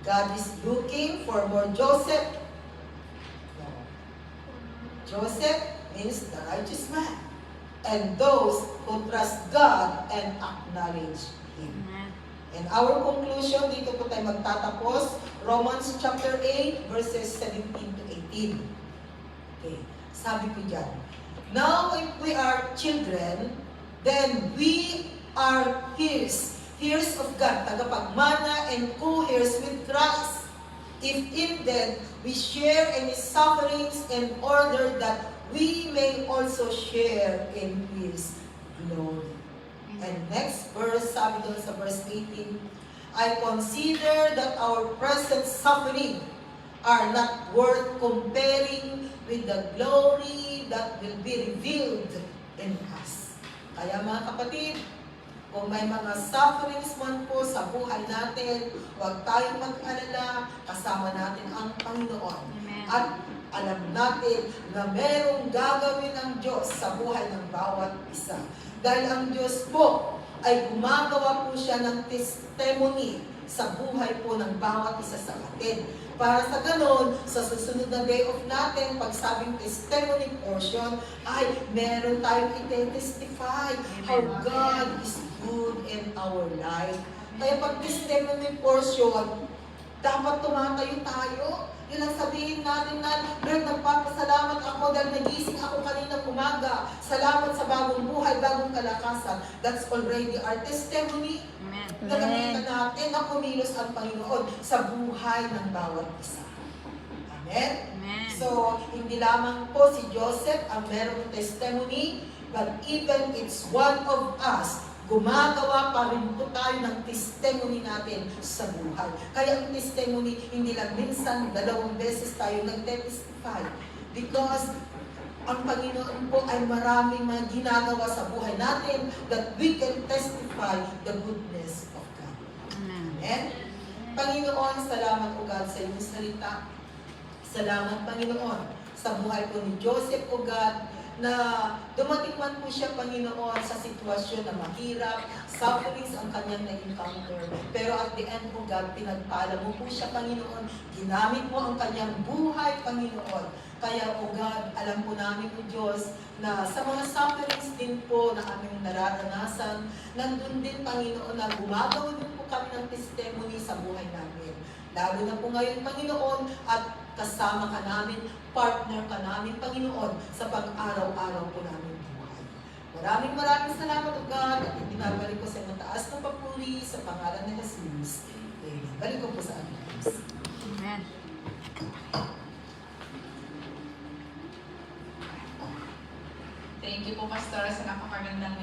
God is looking for more Joseph. No. Joseph means the righteous man. And those who trust God and acknowledge Him. Amen. And our conclusion, dito po tayo magtatapos, Romans chapter 8, verses 17 to 18. Okay, sabi ko dyan, now if we are children, then we are heirs of God, tagapagmana and co-heirs with Christ. If indeed we share in His sufferings in order that we may also share in His glory. And next verse, sabi doon sa verse 18, I consider that our present suffering are not worth comparing with the glory that will be revealed in us. Kaya mga kapatid, kung may mga sufferings man po sa buhay natin, huwag tayong mag-alala, kasama natin ang Panginoon. Amen. At alam natin na merong gagawin ng Diyos sa buhay ng bawat isa. Dahil ang Diyos po ay gumagawa po siya ng testimony sa buhay po ng bawat isa sa atin. Para sa ganon, sa susunod na day of natin, pag sabing testimony portion, ay meron tayong i-testify how God is good in our life. Kaya pag testimony portion, dapat tumatayo tayo. Yun ang sabihin natin na, Lord, nagpapasalamat ako dahil nagising ako kanina umaga. Salamat sa bagong buhay, bagong kalakasan. That's already our testimony. Amen. Nagamitan natin na kumilos ang Panginoon sa buhay ng bawat isa. Amen? Amen. So, hindi lamang po si Joseph ang merong testimony, but even it's one of us, gumagawa pa rin po tayo ng testimony natin sa buhay. Kaya ang testimony, hindi lang minsan, 2 beses tayo nag-testify. Because ang Panginoon po ay maraming mga ginagawa sa buhay natin that we can testify the goodness of God. Amen. Amen? Panginoon, salamat o God sa iyong salita. Salamat, Panginoon, sa buhay po ni Joseph o God, na dumating man po siya, Panginoon, sa sitwasyon na mahirap, sufferings ang kanyang na-encounter. Pero at the end po, God, pinagpala mo po siya, Panginoon. Ginamit mo ang kanyang buhay, Panginoon. Kaya, O God, alam po namin, O Diyos, na sa mga sufferings din po na aming nararanasan, nandun din, Panginoon, na gumagawa din po kami ng testimony sa buhay namin. Lalo na po ngayon, Panginoon, at kasama ka namin, partner ka namin, Panginoon, sa pag-araw-araw po namin buhay. Maraming salamat, O God, at ibinabalik ko sa mataas na papuri sa pangalan ni Jesus. Amen. Balik ko po sa amin. Amen. Thank you po, Pastora, sa napakagandang